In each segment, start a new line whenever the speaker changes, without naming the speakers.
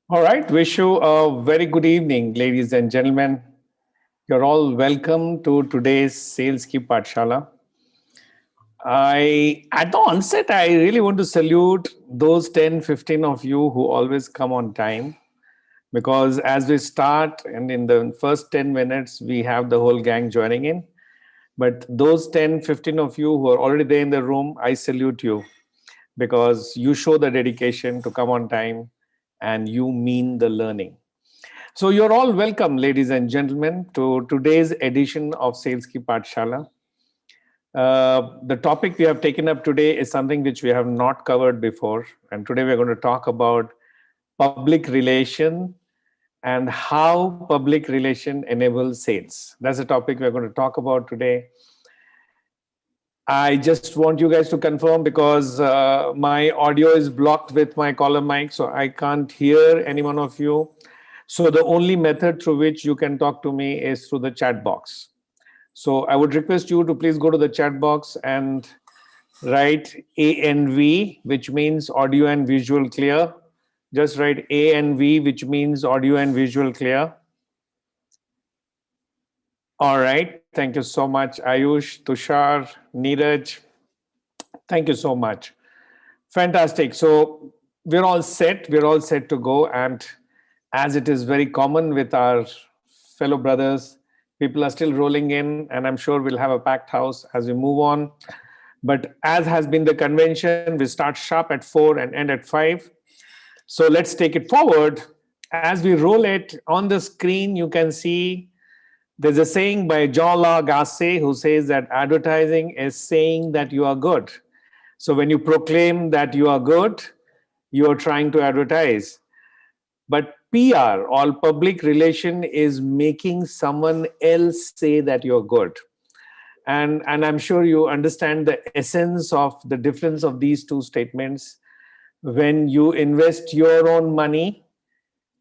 All right, wish you a very good evening, ladies and gentlemen. You're all welcome to today's SaleskiPathshala. At the onset, I really want to salute those 10, 15 of you who always come on time because as we start and in the first 10 minutes, we have the whole gang joining in. But those 10, 15 of you who are already there in the room, I salute you because you show the dedication to come on time and you mean the learning. So you're all welcome, ladies and gentlemen, to today's edition of Saleski Pathshala. The topic we have taken up today is something which we have not covered before. And today we're going to talk about public relation and how public relation enables sales. That's the topic we're going to talk about today. I just want you guys to confirm because my audio is blocked with my column mic, so I can't hear any one of you. So the only method through which you can talk to me is through the chat box. So I would request you to please go to the chat box and write ANV, which means audio and visual clear. Just write ANV, which means audio and visual clear. All right. Thank you so much, Ayush, Tushar, Neeraj. Thank you so much. Fantastic. So we're all set. We're all set to go. And as it is very common with our fellow brothers, people are still rolling in, and I'm sure we'll have a packed house as we move on. But as has been the convention, we start sharp at 4 and end at 5. So let's take it forward. As we roll it on the screen, you can see there's a saying by Jean-Luc Gasset who says that advertising is saying that you are good. So when you proclaim that you are good, you are trying to advertise. But PR, all public relation, is making someone else say that you're good. And I'm sure you understand the essence of the difference of these two statements. When you invest your own money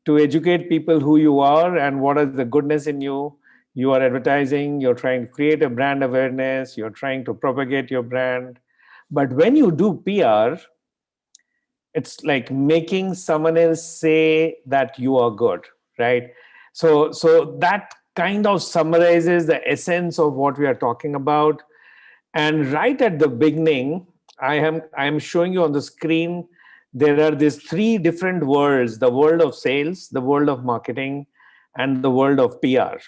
to educate people who you are and what is the goodness in you, you are advertising, you're trying to create a brand awareness, you're trying to propagate your brand. But when you do PR, it's like making someone else say that you are good, right? So that kind of summarizes the essence of what we are talking about. And right at the beginning, I am showing you on the screen, there are these three different worlds: the world of sales, the world of marketing, and the world of PR.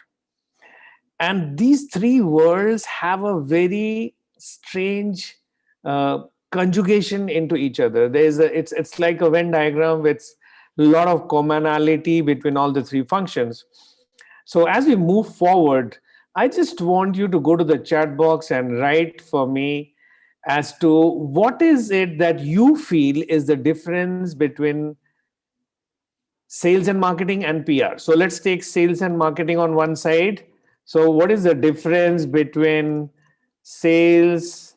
And these three worlds have a very strange conjugation into each other. It's like a Venn diagram with a lot of commonality between all the three functions. So as we move forward, I just want you to go to the chat box and write for me as to what is it that you feel is the difference between sales and marketing and PR. So let's take sales and marketing on one side. So what is the difference between sales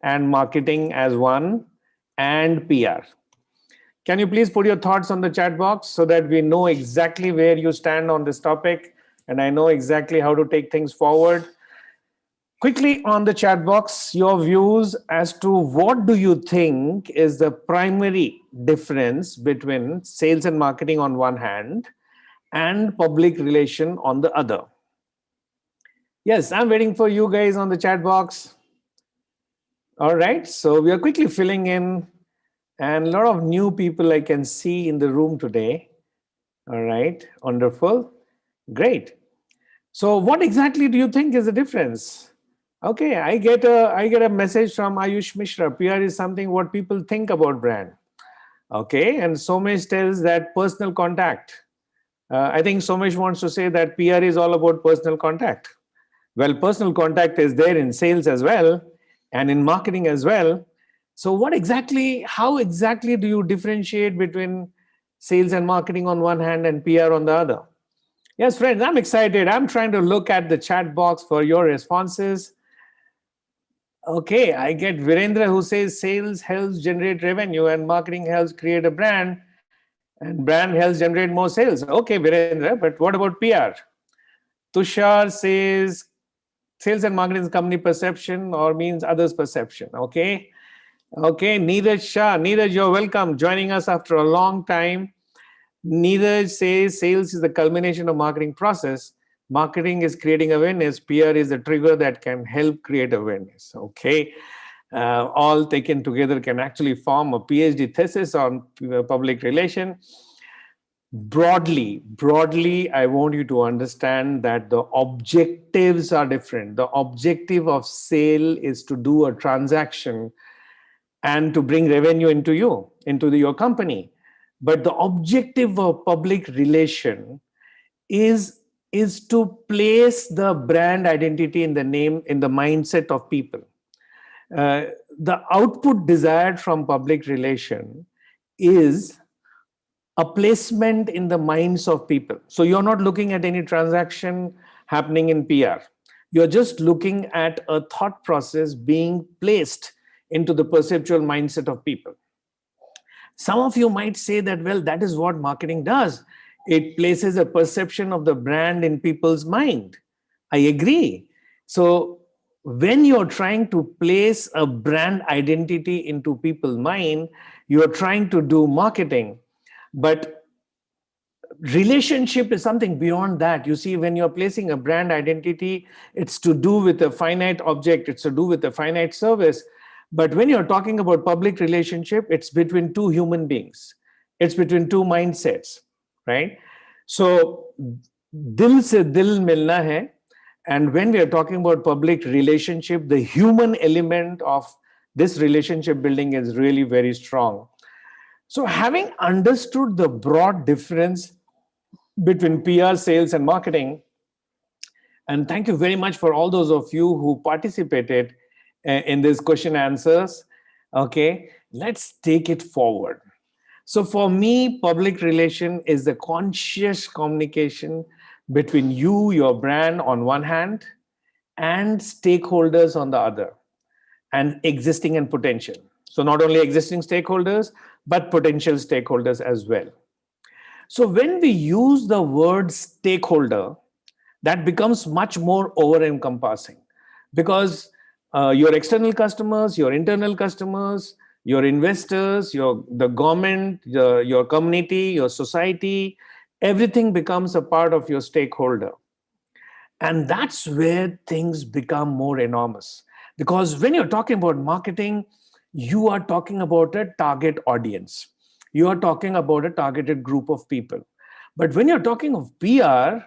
and marketing as one and PR? Can you please put your thoughts on the chat box so that we know exactly where you stand on this topic and I know exactly how to take things forward? Quickly on the chat box, your views as to what do you think is the primary difference between sales and marketing on one hand and public relation on the other. Yes, I'm waiting for you guys on the chat box. All right, so we are quickly filling in, and a lot of new people I can see in the room today. All right, wonderful, great. So what exactly do you think is the difference? Okay, I get a message from Ayush Mishra. PR is something what people think about brand. Okay, and Somesh tells that personal contact. I think Somesh wants to say that PR is all about personal contact. Well, personal contact is there in sales as well and in marketing as well. So how exactly do you differentiate between sales and marketing on one hand and PR on the other? Yes, friends, I'm excited. I'm trying to look at the chat box for your responses. Okay, I get Virendra who says sales helps generate revenue and marketing helps create a brand and brand helps generate more sales. Okay, Virendra, but what about PR? Tushar says sales and marketing is company perception or means others' perception. Okay, Neeraj Shah. Neeraj, you're welcome, joining us after a long time. Neeraj says sales is the culmination of marketing process. Marketing is creating awareness. PR is the trigger that can help create awareness. Okay. All taken together can actually form a PhD thesis on public relation. Broadly, I want you to understand that the objectives are different. The objective of sale is to do a transaction and to bring revenue into your company. But the objective of public relation is to place the brand identity in the name, in the mindset of people. The output desired from public relation is a placement in the minds of people. So you're not looking at any transaction happening in PR. You're just looking at a thought process being placed into the perceptual mindset of people. Some of you might say that, well, that is what marketing does. It places a perception of the brand in people's mind. I agree. So when you're trying to place a brand identity into people's mind, you're trying to do marketing. But relationship is something beyond that. You see, when you're placing a brand identity, it's to do with a finite object, it's to do with a finite service. But when you're talking about public relationship, it's between two human beings. It's between two mindsets, right? So, dil se dil milna hai. And when we are talking about public relationship, the human element of this relationship building is really very strong. So having understood the broad difference between PR, sales, and marketing, and thank you very much for all those of you who participated in these question answers. Okay, let's take it forward. So for me, public relation is the conscious communication between you, your brand on one hand, and stakeholders on the other, and existing and potential. So not only existing stakeholders, but potential stakeholders as well. So when we use the word stakeholder, that becomes much more over-encompassing, because your external customers, your internal customers, your investors, the government, your community, your society, everything becomes a part of your stakeholder. And that's where things become more enormous. Because when you're talking about marketing, you are talking about a target audience. You are talking about a targeted group of people. But when you're talking of PR,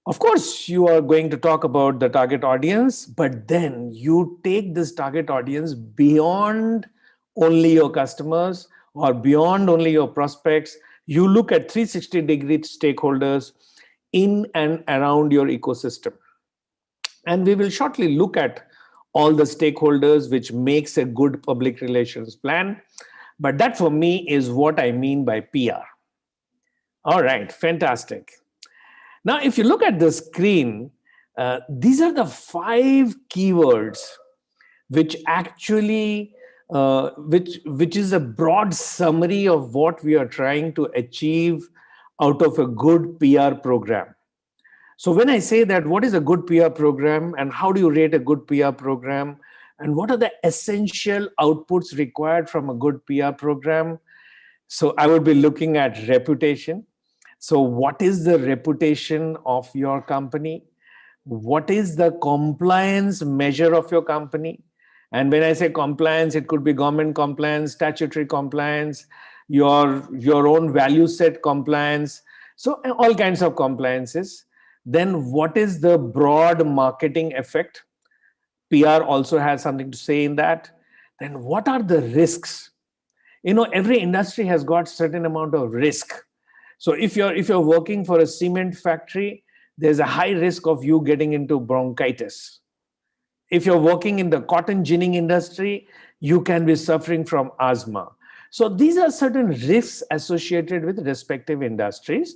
of course, you are going to talk about the target audience, but then you take this target audience beyond only your customers or beyond only your prospects. You look at 360-degree stakeholders in and around your ecosystem. And we will shortly look at all the stakeholders, which makes a good public relations plan. But that for me is what I mean by PR. All right, fantastic. Now, if you look at the screen, these are the 5 keywords which actually, which is a broad summary of what we are trying to achieve out of a good PR program. So when I say that, what is a good PR program and how do you rate a good PR program and what are the essential outputs required from a good PR program? So I would be looking at reputation. So what is the reputation of your company? What is the compliance measure of your company? And when I say compliance, it could be government compliance, statutory compliance, your own value set compliance. So all kinds of compliances. Then what is the broad marketing effect? PR also has something to say in that. Then what are the risks? Every industry has got certain amount of risk. So if you're working for a cement factory, there's a high risk of you getting into bronchitis. If you're working in the cotton ginning industry, you can be suffering from asthma. So these are certain risks associated with respective industries.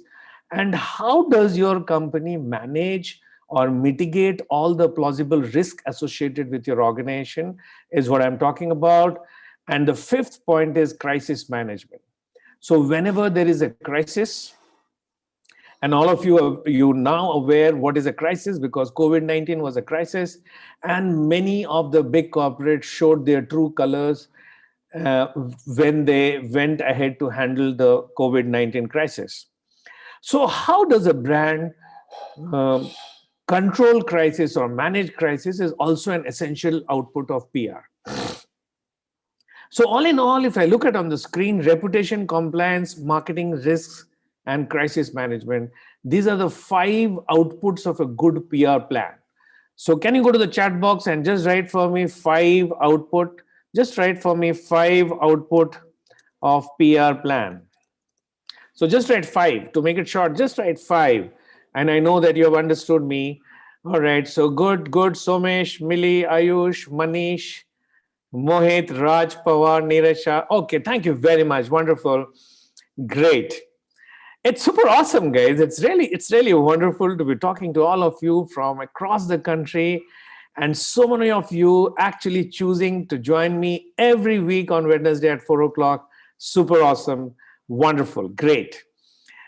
And how does your company manage or mitigate all the plausible risk associated with your organization is what I'm talking about. And the 5th point is crisis management. So whenever there is a crisis, and all of you now aware what is a crisis because COVID-19 was a crisis, and many of the big corporates showed their true colors. uh, when they went ahead to handle the COVID-19 crisis. So how does a brand um, control crisis or manage crisis is also an essential output of PR. So all in all, if I look at on the screen, reputation, compliance, marketing, risks, and crisis management, these are the 5 outputs of a good PR plan. So can you go to the chat box and just write for me 5 output? Just write for me 5 output of PR plan. So just write 5. To make it short, just write 5. And I know that you have understood me. All right. So good. Somesh, Millie, Ayush, Manish, Mohit, Raj, Pawar, Neeraj. Okay. Thank you very much. Wonderful. Great. It's super awesome, guys. It's really wonderful to be talking to all of you from across the country, and so many of you actually choosing to join me every week on Wednesday at 4 o'clock. Super awesome. Wonderful. Great.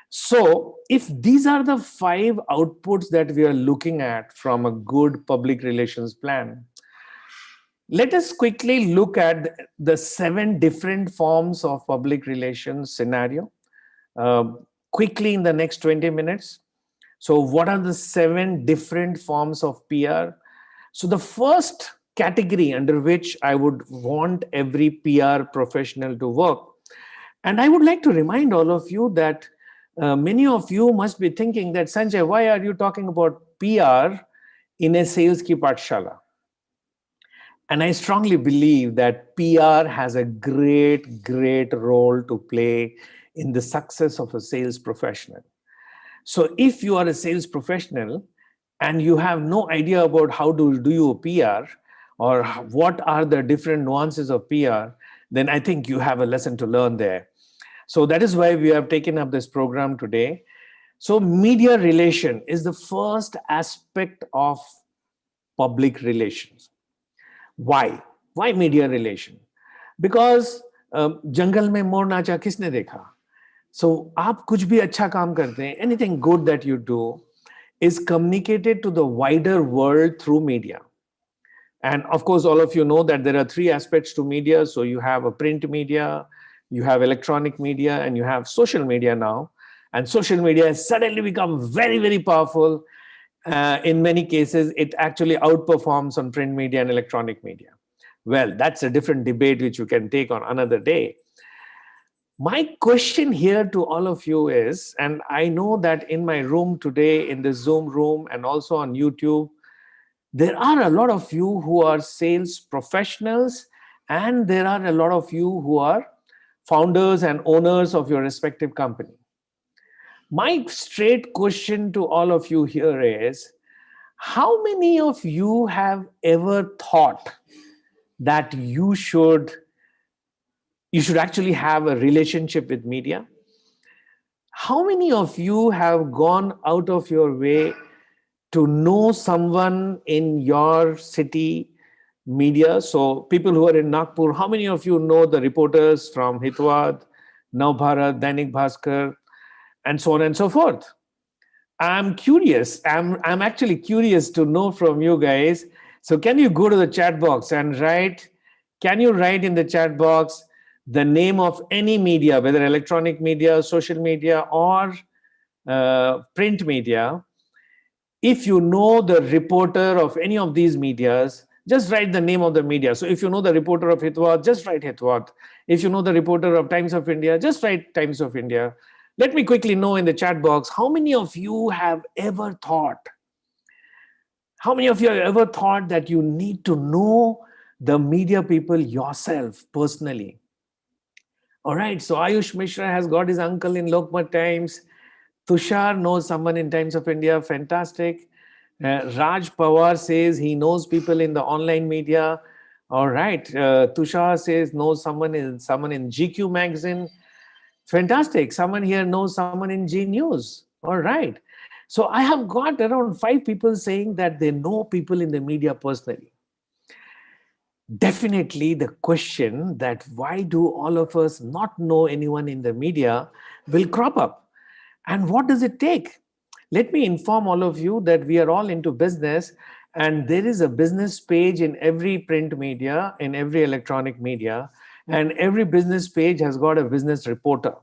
So if these are the 5 outputs that we are looking at from a good public relations plan, let us quickly look at the 7 different forms of public relations scenario quickly in the next 20 minutes. So what are the 7 different forms of PR? So the first category under which I would want every PR professional to work, and I would like to remind all of you that many of you must be thinking that, Sanjay, why are you talking about PR in a SaleskiPathshala? And I strongly believe that PR has a great role to play in the success of a sales professional. So if you are a sales professional and you have no idea about how to do your PR or what are the different nuances of PR, then I think you have a lesson to learn there. So that is why we have taken up this program today. So media relation is the first aspect of public relations. Why? Why media relation? Because जंगल में मोर नाचा किसने देखा? So आप कुछ भी अच्छा काम करते हैं, anything good that you do is communicated to the wider world through media. And of course, all of you know that there are 3 aspects to media. So you have a print media, you have electronic media, and you have social media now. And social media has suddenly become very powerful. In many cases, it actually outperforms on print media and electronic media. Well, that's a different debate which you can take on another day. My question here to all of you is, and I know that in my room today, in the Zoom room and also on YouTube, there are a lot of you who are sales professionals, and there are a lot of you who are founders and owners of your respective company. My straight question to all of you here is, how many of you have ever thought that you should actually have a relationship with media? How many of you have gone out of your way to know someone in your city media? So people who are in Nagpur, how many of you know the reporters from Hitwad, Navbharat, Dainik Bhaskar, and so on and so forth? I'm curious. I'm actually curious to know from you guys. So can you go to the chat box and write? Can you write in the chat box the name of any media, whether electronic media, social media, or print media? If you know the reporter of any of these medias, just write the name of the media. So if you know the reporter of Hitwad, just write Hitwad. If you know the reporter of Times of India, just write Times of India. Let me quickly know in the chat box, how many of you have ever thought that you need to know the media people yourself personally? All right, so Ayush Mishra has got his uncle in Lokmat Times. Tushar knows someone in Times of India. Fantastic. Raj Pawar says he knows people in the online media. All right. Tushar says knows someone in GQ magazine. Fantastic. Someone here knows someone in G News. All right. So I have got around 5 people saying that they know people in the media personally. Definitely the question that why do all of us not know anyone in the media will crop up. And what does it take? Let me inform all of you that we are all into business, and there is a business page in every print media, in every electronic media. And every business page has got a business reporter.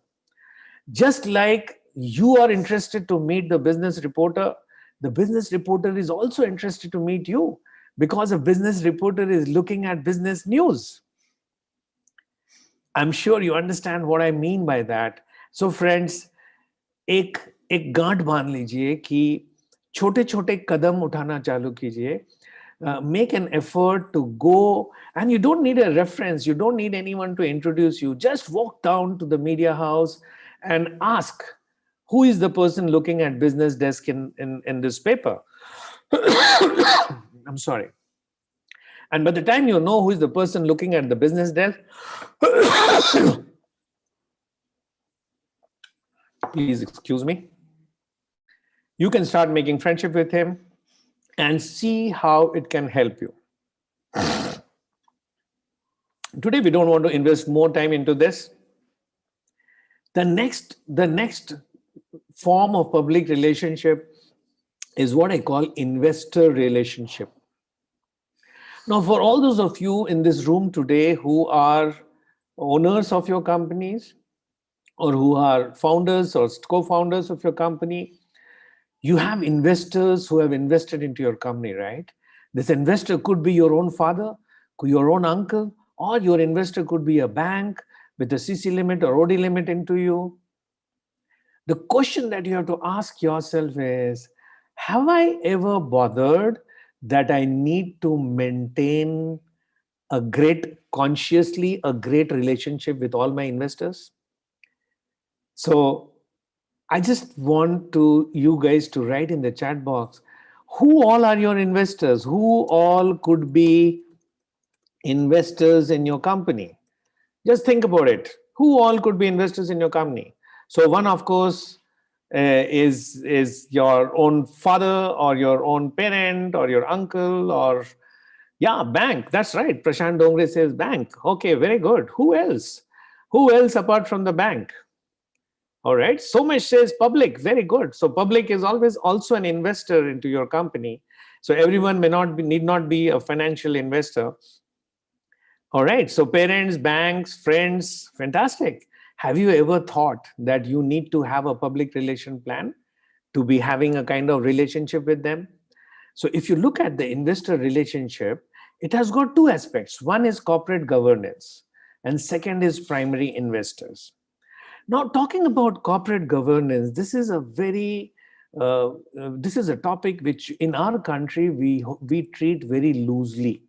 Just like you are interested to meet the business reporter is also interested to meet you, because a business reporter is looking at business news. I'm sure you understand what I mean by that. So friends, एक एक गांठ बांध लीजिए कि छोटे छोटे कदम उठाना चालू कीजिए. Make an effort to go, and you don't need a reference, you don't need anyone to introduce you. Just walk down to the media house and ask, who is the person looking at business desk in this paper? I'm sorry. And by the time you know who is the person looking at the business desk, please excuse me, you can start making friendship with him and see how it can help you. Today, we don't want to invest more time into this. The next form of public relationship is what I call investor relationship. Now, for all those of you in this room today who are owners of your companies, or who are founders or co-founders of your company, you have investors who have invested into your company, right? This investor could be your own father, your own uncle, or your investor could be a bank with a CC limit or OD limit into you. The question that you have to ask yourself is, have I ever bothered that I need to maintain a great relationship with all my investors? So I just want you guys to write in the chat box, who all are your investors? Who all could be investors in your company? Just think about it. Who all could be investors in your company? So one, of course, is your own father or your own parent or your uncle, or yeah, bank. That's right. Prashant Dongre says bank. Okay, very good. Who else? Who else apart from the bank? All right. Somesh says public. Very good. So public is always also an investor into your company. So everyone need not be a financial investor. All right. So parents, banks, friends, fantastic. Have you ever thought that you need to have a public relation plan to be having a kind of relationship with them? So if you look at the investor relationship, it has got two aspects. One is corporate governance, and second is primary investors. Now, talking about corporate governance, this is a topic which in our country we treat very loosely.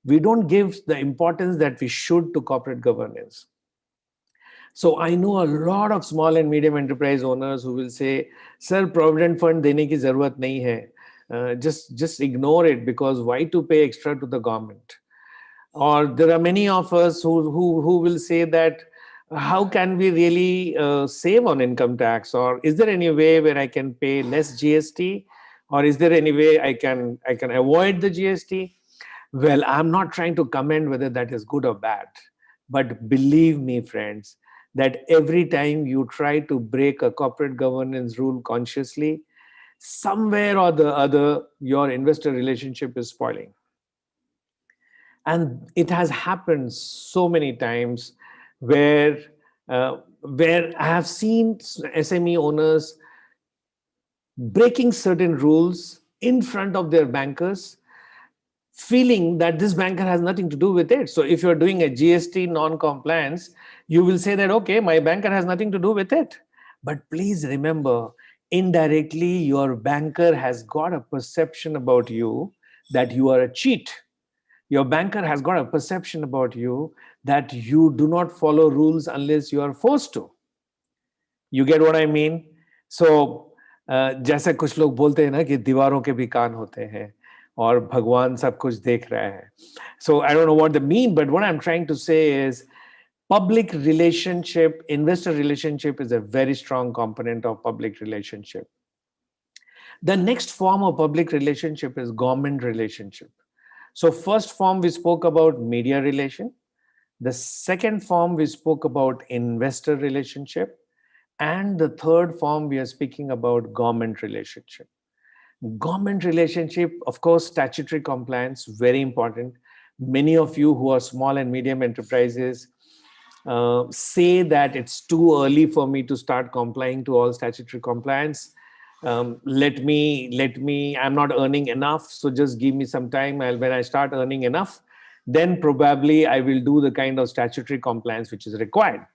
We don't give the importance that we should to corporate governance. So I know a lot of small and medium enterprise owners who will say, "Sir, provident fund dene ki zarurat nahi hai. Just ignore it, because why to pay extra to the government?" Or there are many of us who will say that, how can we really save on income tax? Or is there any way where I can pay less GST? Or is there any way I can avoid the GST? Well, I'm not trying to comment whether that is good or bad. But believe me, friends, that every time you try to break a corporate governance rule consciously, somewhere or the other, your investor relationship is spoiling. And it has happened so many times where I have seen SME owners breaking certain rules in front of their bankers, feeling that this banker has nothing to do with it. So if you're doing a GST non-compliance, you will say that, okay, my banker has nothing to do with it. But please remember, indirectly, your banker has got a perception about you that you are a cheat. Your banker has got a perception about you that you do not follow rules unless you are forced to. You get what I mean? So, जैसे कुछ लोग बोलते हैं ना कि दीवारों के भी कान होते हैं और भगवान सब कुछ देख रहा है. So I don't know what they mean, but what I'm trying to say is public relationship, investor relationship is a very strong component of public relationship. The next form of public relationship is government relationship. So first form we spoke about media relation. The second form we spoke about investor relationship. And the third form we are speaking about government relationship. Government relationship, of course, statutory compliance, very important. Many of you who are small and medium enterprises, say that it's too early for me to start complying to all statutory compliance. I'm not earning enough, so just give me some time. When I start earning enough, then probably I will do the kind of statutory compliance which is required.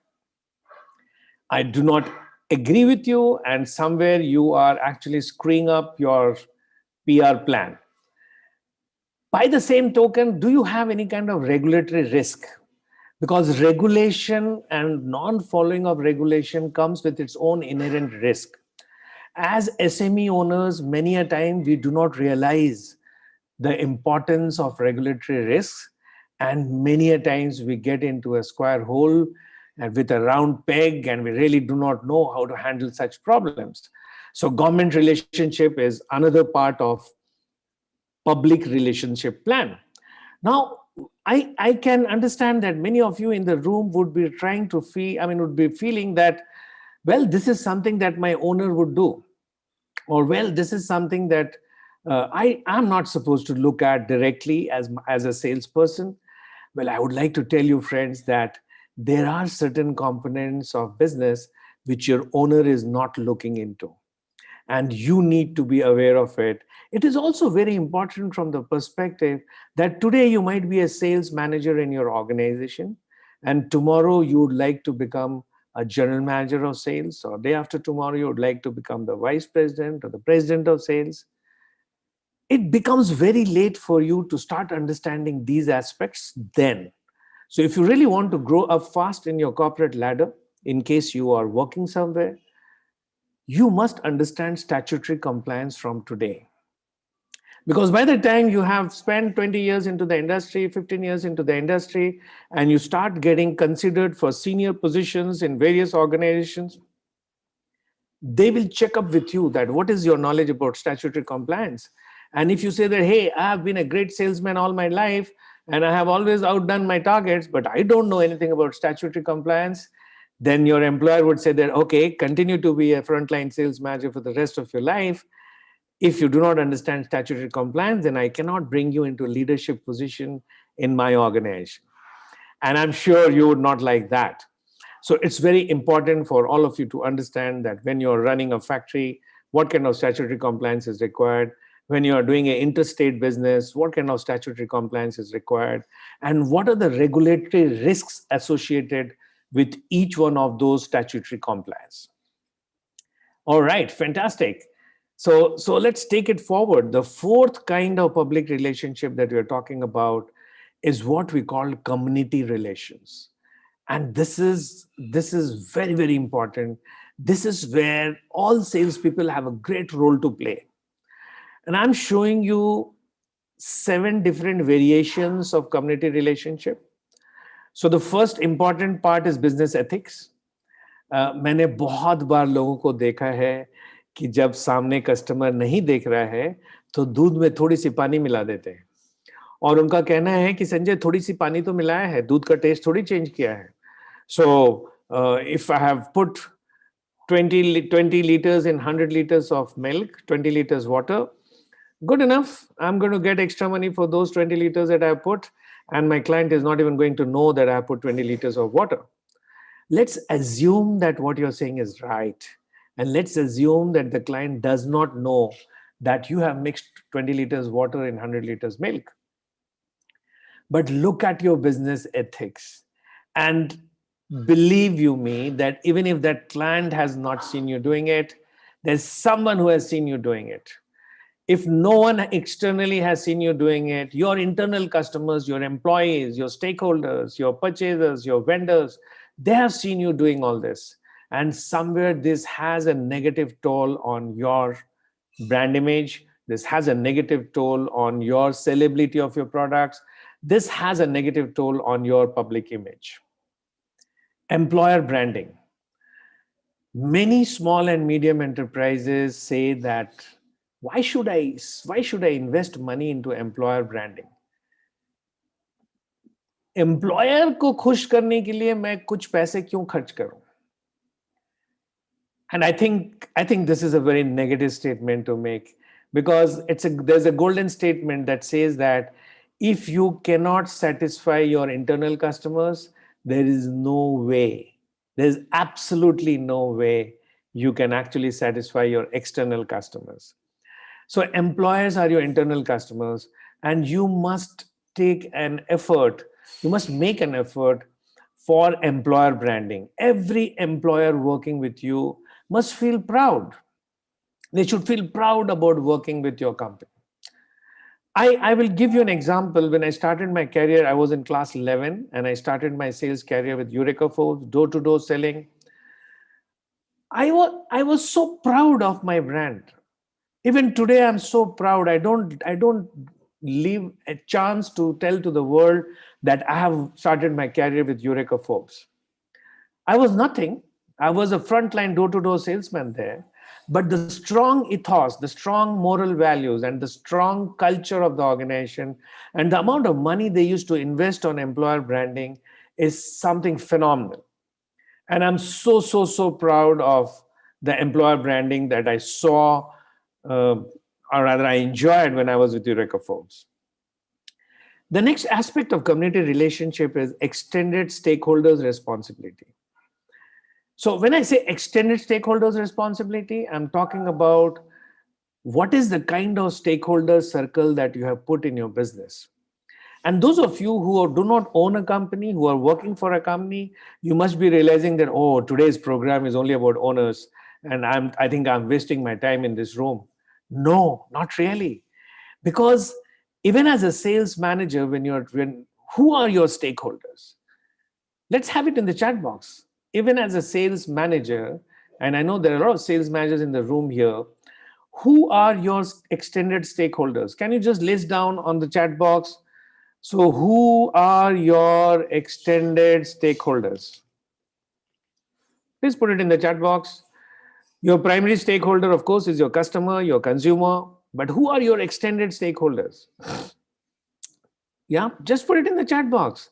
I do not agree with you, and somewhere you are actually screwing up your PR plan. By the same token, do you have any kind of regulatory risk? Because regulation and non-following of regulation comes with its own inherent risk. As SME owners, many a time we do not realize the importance of regulatory risks, and many a times we get into a square hole and with a round peg, and we really do not know how to handle such problems. So government relationship is another part of public relationship plan. Now, I can understand that many of you in the room would be would be feeling that, well, this is something that my owner would do. Or, well, this is something that I am not supposed to look at directly as a salesperson. Well, I would like to tell you, friends, that there are certain components of business which your owner is not looking into, and you need to be aware of it. It is also very important from the perspective that today you might be a sales manager in your organization, and tomorrow you would like to become a general manager of sales, or day after tomorrow you would like to become the vice president or the president of sales. It becomes very late for you to start understanding these aspects then. So if you really want to grow up fast in your corporate ladder, in case you are working somewhere, you must understand statutory compliance from today. Because by the time you have spent 20 years into the industry, 15 years into the industry, and you start getting considered for senior positions in various organizations, they will check up with you that what is your knowledge about statutory compliance. And if you say that, hey, I have been a great salesman all my life, and I have always outdone my targets, but I don't know anything about statutory compliance, then your employer would say that, okay, continue to be a frontline sales manager for the rest of your life. If you do not understand statutory compliance, then I cannot bring you into a leadership position in my organization. And I'm sure you would not like that. So it's very important for all of you to understand that when you're running a factory, what kind of statutory compliance is required. When you are doing an interstate business, what kind of statutory compliance is required, and what are the regulatory risks associated with each one of those statutory compliance. All right, fantastic. So let's take it forward. The fourth kind of public relationship that we're talking about is what we call community relations. And this is very, very important. This is where all salespeople have a great role to play. And I'm showing you 7 different variations of community relationship. So the first important part is business ethics. मैंने बहुत बार लोगों को देखा है कि जब सामने customer नहीं देख रहा है तो दूध में थोड़ी सी पानी मिला देते हैं, और उनका कहना है कि संजय थोड़ी सी पानी तो मिलाया है, दूध का टेस्ट थोड़ी चेंज किया है. So if I have put 20 liters in 100 liters of milk, 20 liters water, good enough. I'm going to get extra money for those 20 liters that I put, and my client is not even going to know that I put 20 liters of water. Let's assume that what you're saying is right. And let's assume that the client does not know that you have mixed 20 liters water in 100 liters milk. But look at your business ethics. And believe you me, that even if that client has not seen you doing it, there's someone who has seen you doing it. If no one externally has seen you doing it, your internal customers, your employees, your stakeholders, your purchasers, your vendors, they have seen you doing all this. And somewhere this has a negative toll on your brand image. This has a negative toll on your sellability of your products. This has a negative toll on your public image. Employer branding. Many small and medium enterprises say that, why should I invest money into employer branding? Employer को खुश करने के लिए मैं कुछ पैसे क्यों खर्च करूं? And I think this is a very negative statement to make, because there's a golden statement that says that if you cannot satisfy your internal customers, there is no way, there's absolutely no way you can actually satisfy your external customers. So employers are your internal customers, and you must take an effort, you must make an effort for employer branding. Every employer working with you must feel proud. They should feel proud about working with your company. I will give you an example. When I started my career, I was in class 11 and I started my sales career with Eureka Foods, door-to-door selling. I was so proud of my brand. Even today, I'm so proud. I don't leave a chance to tell to the world that I have started my career with Eureka Forbes. I was nothing. I was a frontline door-to-door salesman there. But the strong ethos, the strong moral values, and the strong culture of the organization, and the amount of money they used to invest on employer branding is something phenomenal. And I'm so proud of the employer branding that I saw, or rather I enjoyed when I was with Eureka Forbes. The next aspect of community relationship is extended stakeholders responsibility. So when I say extended stakeholders responsibility, I'm talking about what is the kind of stakeholder circle that you have put in your business. And those of you who do not own a company, who are working for a company, you must be realizing that, oh, today's program is only about owners, and I think I'm wasting my time in this room. No, not really. Because even as a sales manager, who are your stakeholders? Let's have it in the chat box. Even as a sales manager, and I know there are a lot of sales managers in the room here, who are your extended stakeholders? Can you just list down on the chat box? So who are your extended stakeholders? Please put it in the chat box. Your primary stakeholder, of course, is your customer, your consumer, but who are your extended stakeholders? Yeah, just put it in the chat box.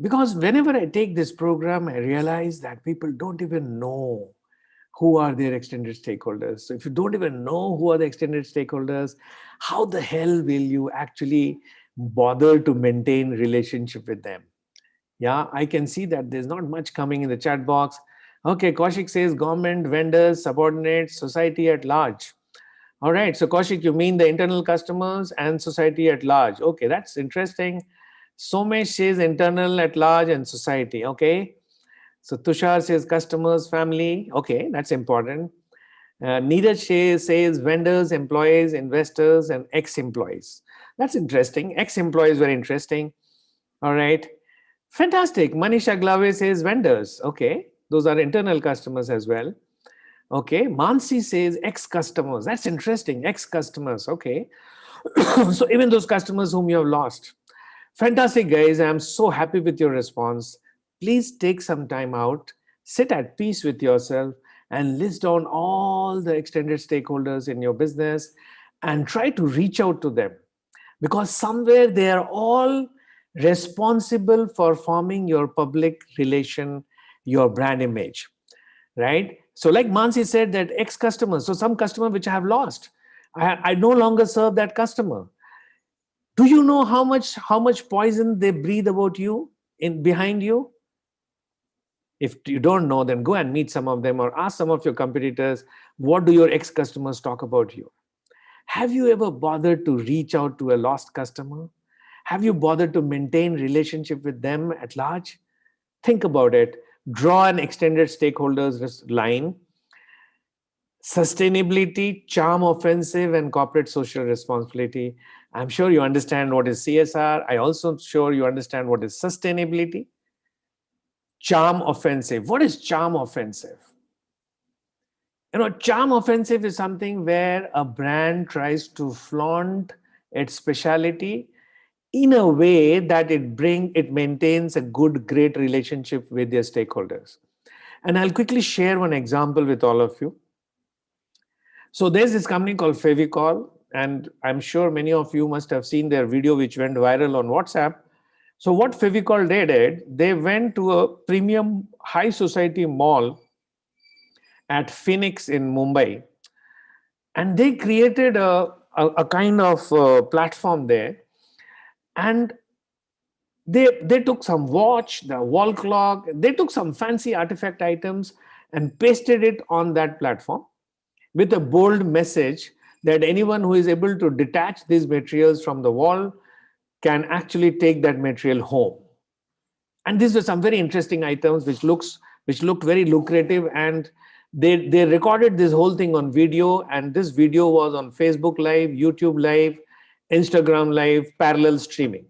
Because whenever I take this program, I realize that people don't even know who are their extended stakeholders. So if you don't even know who are the extended stakeholders, how the hell will you actually bother to maintain relationship with them? Yeah, I can see that there's not much coming in the chat box. Okay, Kaushik says government, vendors, subordinates, society at large. All right, so Kaushik, you mean the internal customers and society at large. Okay, that's interesting. Somesh says internal at large and society. Okay, so Tushar says customers, family. Okay, that's important. Neeraj says vendors, employees, investors, and ex-employees. That's interesting. Ex-employees, very interesting. All right. Fantastic. Manisha Glave says vendors. Okay. Those are internal customers as well. Okay. Mansi says ex-customers. That's interesting. Ex-customers. Okay. So even those customers whom you have lost. Fantastic, guys. I'm so happy with your response. Please take some time out, sit at peace with yourself, and list down all the extended stakeholders in your business and try to reach out to them, because somewhere they are all responsible for forming your public relation, your brand image, right? So like Mansi said, that ex-customers, so some customer which I have lost, I no longer serve that customer. Do you know how much poison they breathe about you in behind you? If you don't know, then go and meet some of them or ask some of your competitors, what do your ex-customers talk about you? Have you ever bothered to reach out to a lost customer? Have you bothered to maintain relationship with them at large? Think about it. Draw an extended stakeholders line. Sustainability, charm offensive, and corporate social responsibility. I'm sure you understand what is CSR. I also sure you understand what is sustainability. Charm offensive. What is charm offensive? Charm offensive is something where a brand tries to flaunt its speciality in a way that it maintains a great relationship with their stakeholders. And I'll quickly share one example with all of you. So there's this company called Fevicol, and I'm sure many of you must have seen their video which went viral on WhatsApp. So what Fevicol did, they went to a premium high society mall at Phoenix in Mumbai, and they created a kind of platform there. And They took some watch, the wall clock, they took some fancy artifact items and pasted it on that platform with a bold message that anyone who is able to detach these materials from the wall can actually take that material home. And these were some very interesting items which looked very lucrative, and they recorded this whole thing on video, and this video was on Facebook Live, YouTube Live, Instagram Live, parallel streaming.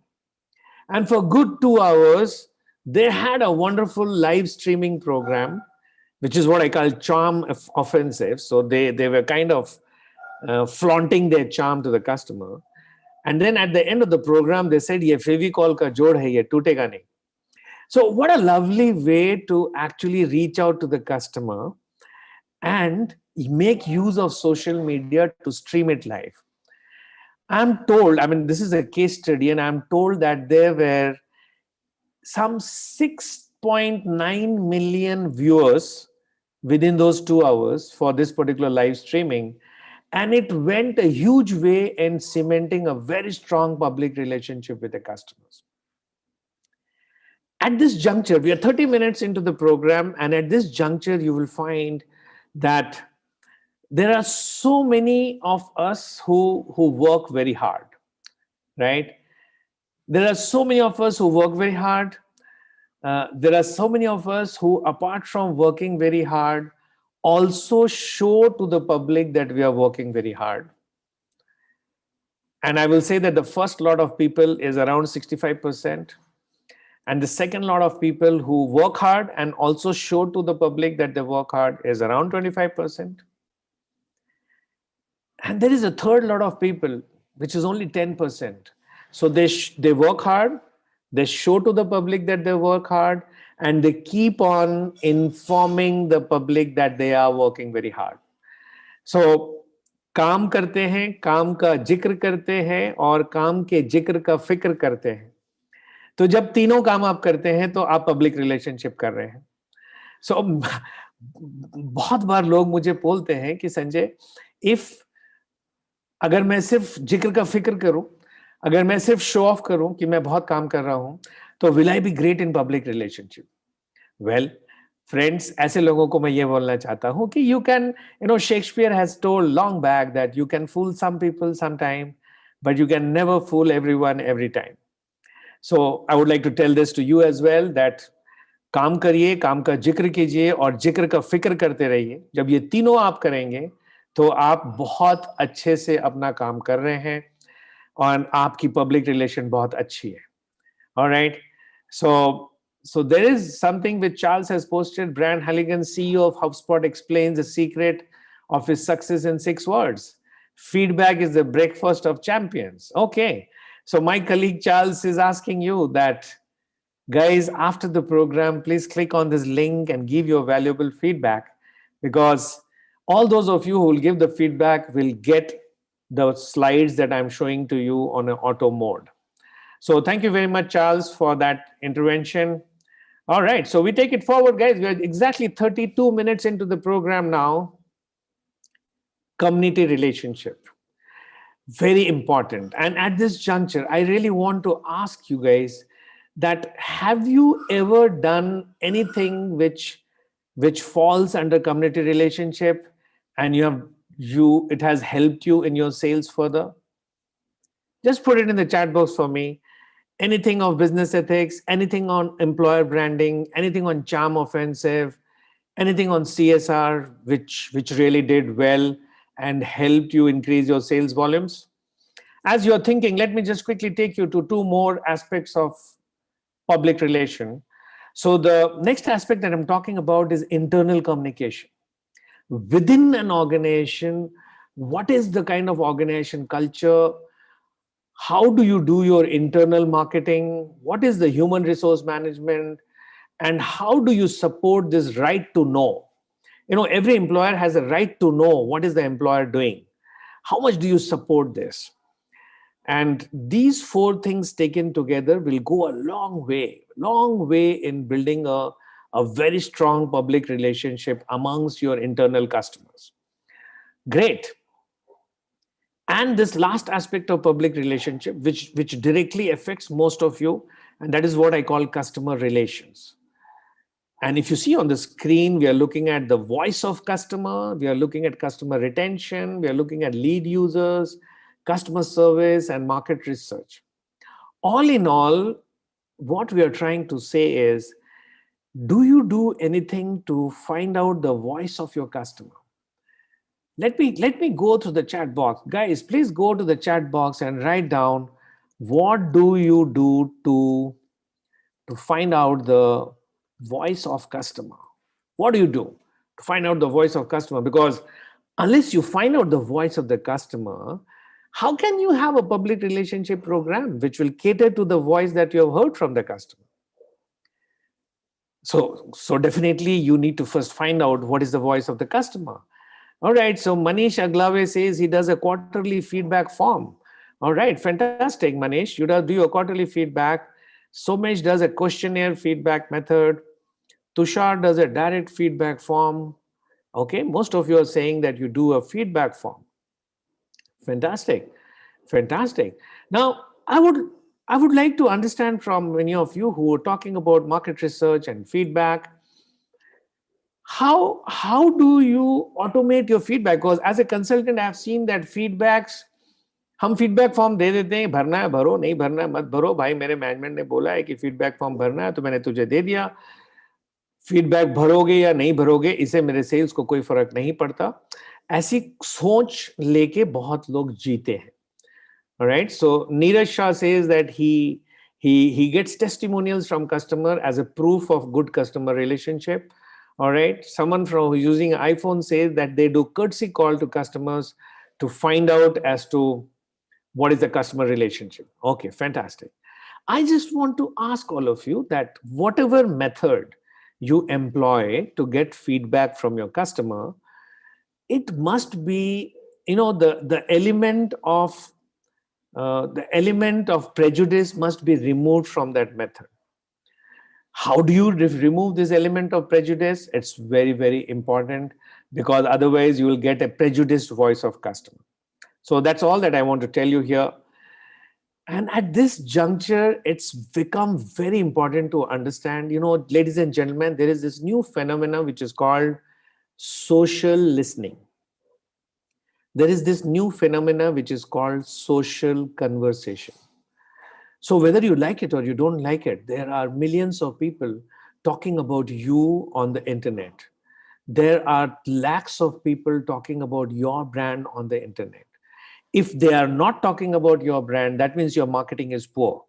And for good 2 hours, they had a wonderful live streaming program, which is what I call charm offensive. So they were kind of flaunting their charm to the customer. And then at the end of the program, they said, "Ye Fevicol ka jod hai, ye tutega nahi." So what a lovely way to actually reach out to the customer and make use of social media to stream it live. I'm told, I mean, this is a case study, and I'm told that there were some 6.9 million viewers within those 2 hours for this particular live streaming. And it went a huge way in cementing a very strong public relationship with the customers. At this juncture, we are 30 minutes into the program, and at this juncture, you will find that there are so many of us who work very hard, right? There are so many of us who work very hard. There are so many of us who, apart from working very hard, also show to the public that we are working very hard. And I will say that the first lot of people is around 65%. And the second lot of people who work hard and also show to the public that they work hard is around 25%. And there is a third lot of people, which is only 10%. So they work hard, they show to the public that they work hard, and they keep on informing the public that they are working very hard. So काम करते हैं, काम का जिक्र करते हैं, और काम के जिक्र का फिक्र करते हैं. तो जब तीनों काम आप करते हैं तो आप पब्लिक रिलेशनशिप कर रहे हैं. सो बहुत बार लोग मुझे बोलते हैं कि संजय, अगर मैं सिर्फ जिक्र का फिक्र करूं, अगर मैं सिर्फ शो ऑफ करूं कि मैं बहुत काम कर रहा हूं, तो will I be great in public relationship? Well friends, ऐसे लोगों को मैं ये बोलना चाहता हूं कि you can, Shakespeare has told long back that you can fool some people some time, but you can never fool everyone every time. So I would like to tell this to you as well, that काम करिए, काम का जिक्र कीजिए और जिक्र का फिक्र करते रहिए. जब ये तीनों आप करेंगे तो आप बहुत अच्छे से अपना काम कर रहे हैं और आपकी पब्लिक रिलेशन बहुत अच्छी है. All right. So there is something which Charles has posted. Brand Halligan, CEO of HubSpot, explains the secret of his success in 6 words. Feedback is the breakfast of champions. Okay. So my colleague Charles is asking you that, guys, after the program, please click on this link and give your valuable feedback, because all those of you who will give the feedback will get the slides that I'm showing to you on an auto mode. So thank you very much, Charles, for that intervention. All right, so we take it forward, guys. We are exactly 32 minutes into the program now. Community relationship. Very important. And at this juncture, I really want to ask you guys that, have you ever done anything which falls under community relationship and it has helped you in your sales further? Just put it in the chat box for me. Anything of business ethics, anything on employer branding, anything on charm offensive, anything on CSR, which really did well and helped you increase your sales volumes. As you're thinking, let me just quickly take you to 2 more aspects of public relation. So the next aspect that I'm talking about is internal communication. Within an organization, what is the kind of organization culture? How do you do your internal marketing? What is the human resource management? And how do you support this right to know? Every employer has a right to know what is the employer doing. How much do you support this? And these 4 things taken together will go a long way in building a very strong public relationship amongst your internal customers. Great. And this last aspect of public relationship, which directly affects most of you, And that is what I call customer relations. And if you see on the screen, we are looking at the voice of customer, we are looking at customer retention, we are looking at lead users, customer service, and market research. All in all, what we are trying to say is, do you do anything to find out the voice of your customer? Let me go to the chat box. Guys, please go to the chat box and write down, what do you do to find out the voice of customer? What do you do to find out the voice of customer? Because unless you find out the voice of the customer, how can you have a public relationship program which will cater to the voice that you have heard from the customer? So definitely you need to first find out what is the voice of the customer. All right, so Manish Aglave says he does a quarterly feedback form. All right, fantastic, Manish. You do your quarterly feedback. Somesh does a questionnaire feedback method. Tushar does a direct feedback form. Okay, most of you are saying that you do a feedback form. Fantastic, fantastic. Now, I would like to understand from many of you who are talking about market research and feedback, how do you automate your feedback? Because as a consultant, I've seen that feedbacks, हम feedback form दे देते हैं, भरना है भरो, नहीं भरना है मत भरो, भाई मेरे मैनेजमेंट ने बोला है कि फीडबैक फॉर्म भरना है तो मैंने तुझे दे दिया, फीडबैक भरोगे या नहीं भरोगे इससे मेरे सेल्स को कोई फर्क नहीं पड़ता. ऐसी सोच लेके बहुत लोग जीते हैं. All right, so Neeraj Shah says that he gets testimonials from customer as a proof of good customer relationship. All right, someone from using iPhone says that they do courtesy call to customers to find out as to what is the customer relationship. Okay, fantastic. I just want to ask all of you that whatever method you employ to get feedback from your customer, it must be, the element of prejudice must be removed from that method. How do you remove this element of prejudice? It's very, very important, because otherwise you will get a prejudiced voice of customer. So that's all that I want to tell you here. And at this juncture, it's become very important to understand, ladies and gentlemen, there is this new phenomenon which is called social listening. There is this new phenomena which is called social conversation. So whether you like it or you don't like it, there are millions of people talking about you on the internet. There are lakhs of people talking about your brand on the internet. If they are not talking about your brand, that means your marketing is poor.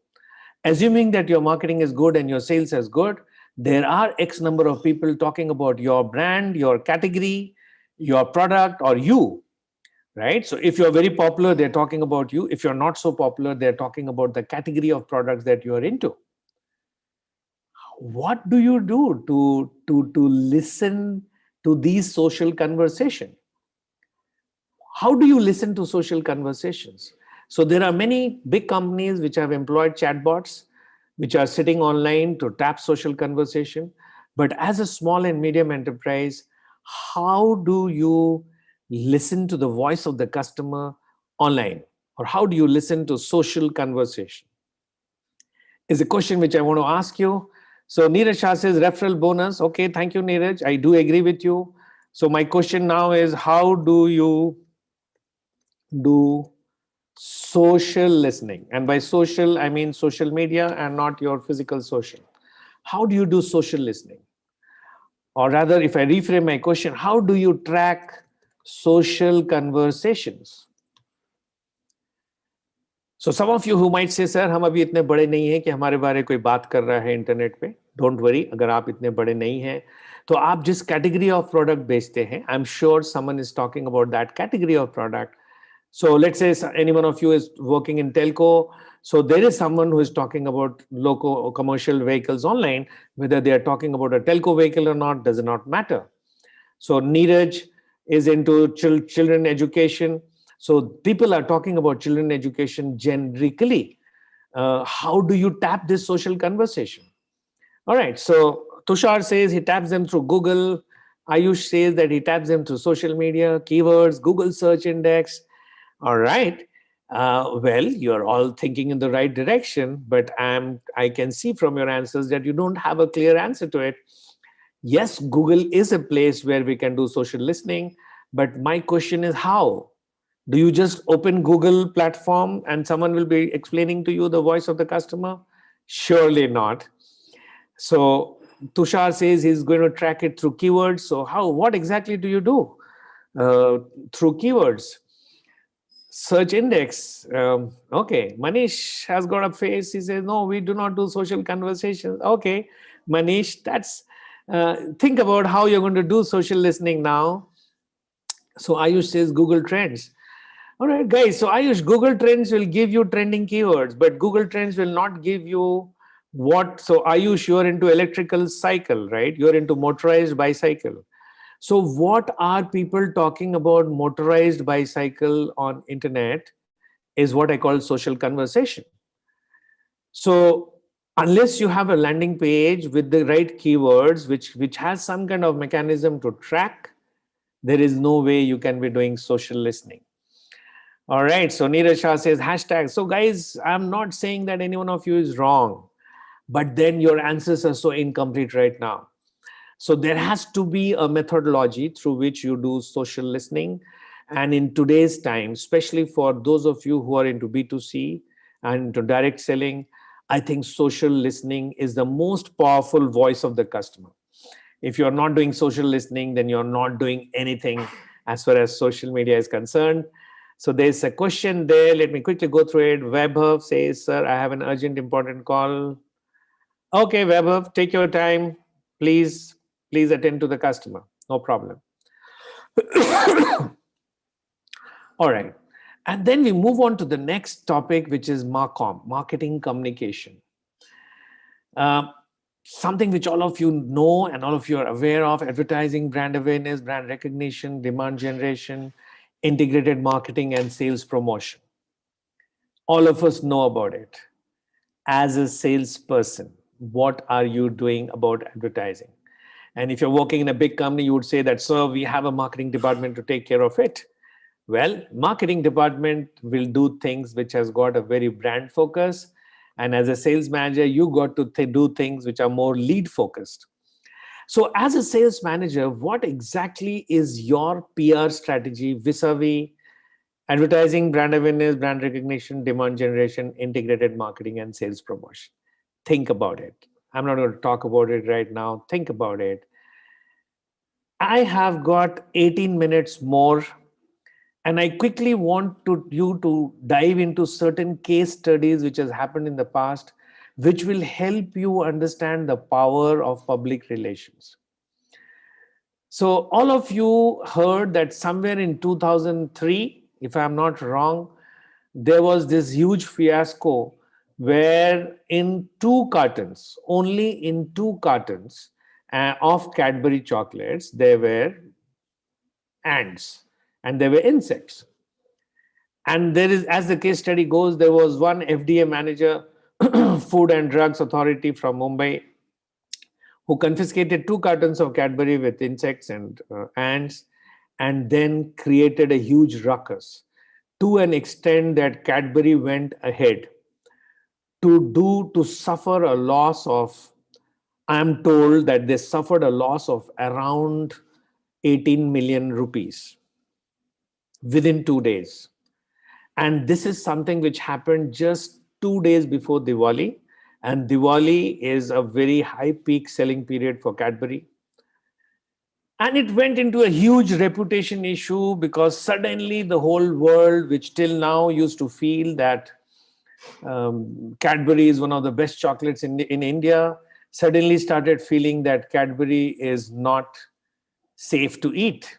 Assuming that your marketing is good and your sales is good, there are X number of people talking about your brand, your category, your product, or you. Right? So if you're very popular, they're talking about you. If you're not so popular, they're talking about the category of products that you're into. What do you do to listen to these social conversations? How do you listen to social conversations? So there are many big companies which have employed chatbots, which are sitting online to tap social conversation. But as a small and medium enterprise, how do you listen to the voice of the customer online? Or how do you listen to social conversation? Is a question which I want to ask you. So Neeraj Shah says referral bonus. Okay, thank you, Neeraj. I do agree with you. So my question now is, how do you do social listening? And by social, I mean social media and not your physical social. How do you do social listening? Or rather, if I reframe my question, how do you track social conversations? So some of you who might say, sir, हम अभी इतने बड़े नहीं हैं कि हमारे बारे कोई बात कर रहा है इंटरनेट पे. Don't worry, अगर आप इतने बड़े नहीं हैं, तो आप जिस कैटेगरी ऑफ प्रोडक्ट बेचते हैं, I'm sure someone is talking about that category of product. So let's say any one of you is working in telco. So there is someone who is talking about local commercial vehicles online. Whether they are talking about a telco vehicle or not does not matter. So Neeraj is into children education. So people are talking about children education generically. How do you tap this social conversation? All right. So Tushar says he taps them through Google. Ayush says that he taps them through social media, keywords, Google search index. All right. Well, you're all thinking in the right direction, but I can see from your answers that you don't have a clear answer to it. Yes, Google is a place where we can do social listening, but my question is how? Do you just open Google platform and someone will be explaining to you the voice of the customer? Surely not. So Tushar says he's going to track it through keywords. So what exactly do you do through keywords? Search index. Okay, Manish has got a face. He says, no, we do not do social conversations. Okay, Manish, think about how you're going to do social listening now. So Ayush says Google Trends. All right, guys. So Ayush, Google Trends will give you trending keywords, but Google Trends will not give you what. So Ayush, you're into electrical cycle, right? You're into motorized bicycle. So what are people talking about motorized bicycle on internet is what I call social conversation. So unless you have a landing page with the right keywords, which has some kind of mechanism to track, there is no way you can be doing social listening. All right. So Neeraj Shah says hashtag. So guys, I'm not saying that any one of you is wrong, but then your answers are so incomplete right now. So there has to be a methodology through which you do social listening. And in today's time, especially for those of you who are into B2C and into direct selling, I think social listening is the most powerful voice of the customer. If you're not doing social listening, then you're not doing anything as far as social media is concerned. So there's a question there. Let me quickly go through it. Webhub says, sir, I have an urgent, important call. Okay, Webhub, take your time. Please attend to the customer. No problem. All right. And then we move on to the next topic, which is MarCom, marketing communication. Something which all of you know and all of you are aware of: advertising, brand awareness, brand recognition, demand generation, integrated marketing, and sales promotion. All of us know about it. As a salesperson, what are you doing about advertising? And if you're working in a big company, you would say that, sir, we have a marketing department to take care of it. Well, marketing department will do things which has got a very brand focus. And as a sales manager, you got to do things which are more lead focused. So as a sales manager, what exactly is your PR strategy vis-a-vis advertising, brand awareness, brand recognition, demand generation, integrated marketing, and sales promotion? Think about it. I'm not going to talk about it right now. Think about it. I have got 18 minutes more, and I quickly want you to dive into certain case studies which has happened in the past, which will help you understand the power of public relations. So all of you heard that somewhere in 2003, if I'm not wrong, there was this huge fiasco where in 2 cartons, only in 2 cartons of Cadbury chocolates, there were ants and there were insects. And there is, as the case study goes, there was one FDA manager, Food and Drugs Authority from Mumbai, who confiscated 2 cartons of Cadbury with insects and ants, and then created a huge ruckus to an extent that Cadbury went ahead to suffer a loss of, I'm told that they suffered a loss of around 18 million rupees within 2 days. And this is something which happened just 2 days before Diwali. And Diwali is a very high peak selling period for Cadbury. And it went into a huge reputation issue because suddenly the whole world, which till now used to feel that Cadbury is one of the best chocolates in India, suddenly started feeling that Cadbury is not safe to eat.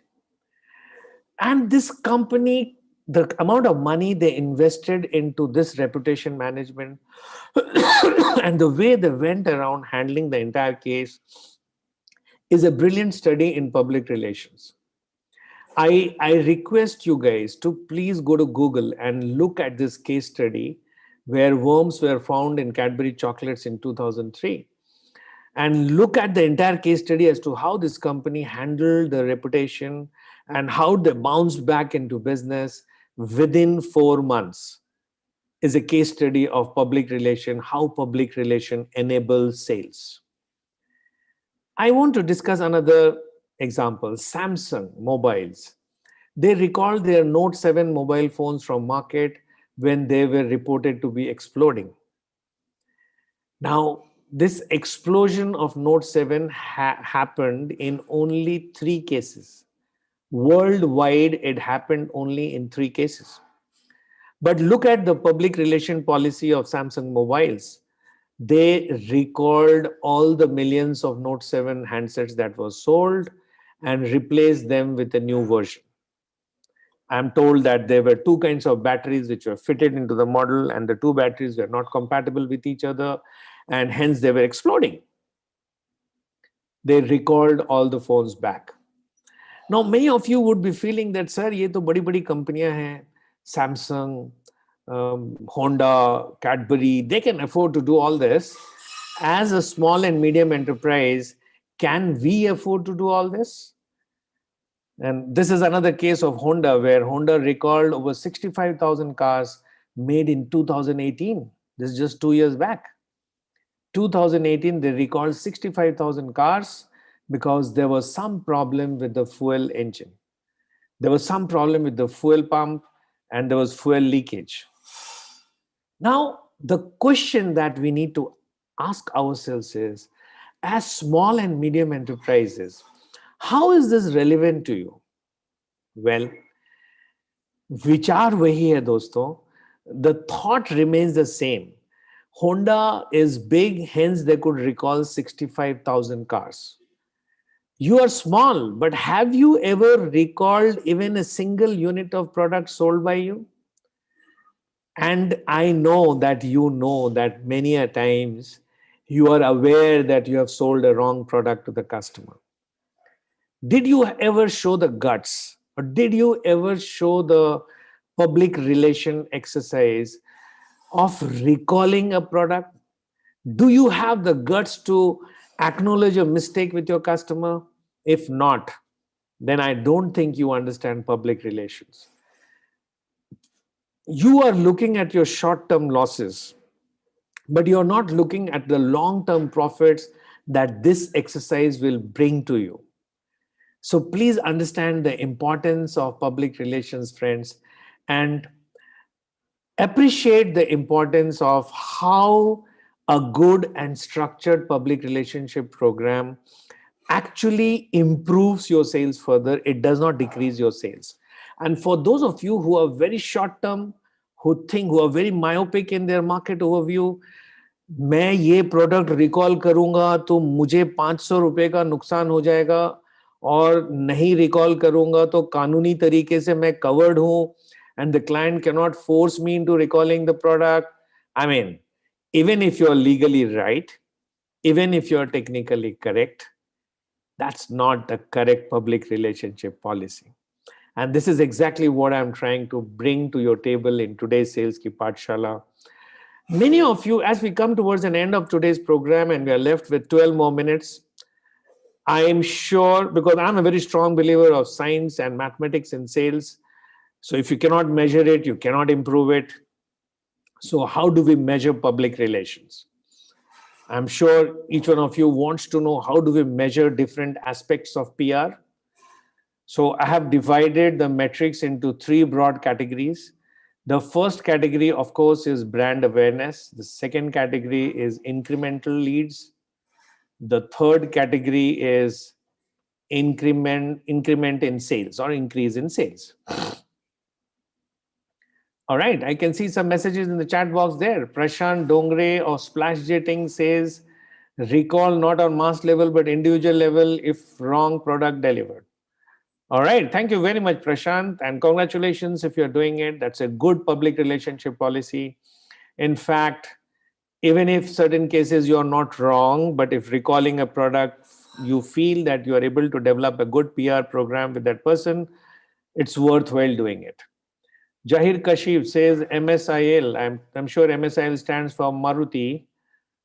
And this company, the amount of money they invested into this reputation management and the way they went around handling the entire case is a brilliant study in public relations. I request you guys to please go to Google and look at this case study where worms were found in Cadbury chocolates in 2003. And look at the entire case study as to how this company handled the reputation and how they bounced back into business within 4 months is a case study of public relation, how public relation enables sales. I want to discuss another example, Samsung mobiles. They recalled their Note 7 mobile phones from market when they were reported to be exploding. Now, this explosion of Note 7 happened in only 3 cases. Worldwide, it happened only in 3 cases. But look at the public relation policy of Samsung mobiles. They recalled all the millions of Note 7 handsets that were sold and replaced them with a new version. I'm told that there were 2 kinds of batteries which were fitted into the model, and the 2 batteries were not compatible with each other, and hence they were exploding. They recalled all the phones back. Now, many of you would be feeling that, sir, ye to badi companiyan hain, Samsung, Honda, Cadbury, they can afford to do all this. As a small and medium enterprise, can we afford to do all this? And this is another case of Honda, where Honda recalled over 65,000 cars made in 2018. This is just 2 years back. 2018, they recalled 65,000 cars because there was some problem with the fuel engine. There was some problem with the fuel pump, and there was fuel leakage. Now, the question that we need to ask ourselves is, as small and medium enterprises, how is this relevant to you? Well, vichar wahi hai dosto. The thought remains the same. Honda is big, hence they could recall 65,000 cars. You are small, but have you ever recalled even a single unit of product sold by you? And I know that you know that many a times you are aware that you have sold a wrong product to the customer. Did you ever show the guts, or did you ever show the public relation exercise of recalling a product? Do you have the guts to acknowledge a mistake with your customer? If not, then I don't think you understand public relations. You are looking at your short-term losses, but you're not looking at the long-term profits that this exercise will bring to you. So please understand the importance of public relations, friends, and appreciate the importance of how a good and structured public relationship program actually improves your sales further. It does not decrease your sales. And for those of you who are very short term, who are very myopic in their market overview, मैं ये product recall करूंगा तो मुझे 500 रुपए का नुकसान हो जाएगा, और नहीं रिकॉल करूंगा तो कानूनी तरीके से मैं कवर्ड हूं, and the client cannot force me into recalling the product. I mean, even if you're legally right, even if you're technically correct, that's not the correct public relationship policy. And this is exactly what I'm trying to bring to your table in today's SaleskiPathshala. Many of you, as we come towards an end of today's program and we are left with 12 more minutes, I am sure, because I'm a very strong believer of science and mathematics in sales. So if you cannot measure it, you cannot improve it. So how do we measure public relations? I'm sure each one of you wants to know, how do we measure different aspects of PR? So I have divided the metrics into 3 broad categories. The first category, of course, is brand awareness. The second category is incremental leads. The third category is increment in sales, or increase in sales. All right, I can see some messages in the chat box there. Prashant Dongre of Splash Jetting says, recall not on mass level, but individual level if wrong product delivered. All right, thank you very much, Prashant, and congratulations if you're doing it. That's a good public relationship policy. In fact, even if certain cases you're not wrong, but if recalling a product, you feel that you are able to develop a good PR program with that person, it's worthwhile doing it. Jahir Kashif says MSIL. I'm sure MSIL stands for Maruti.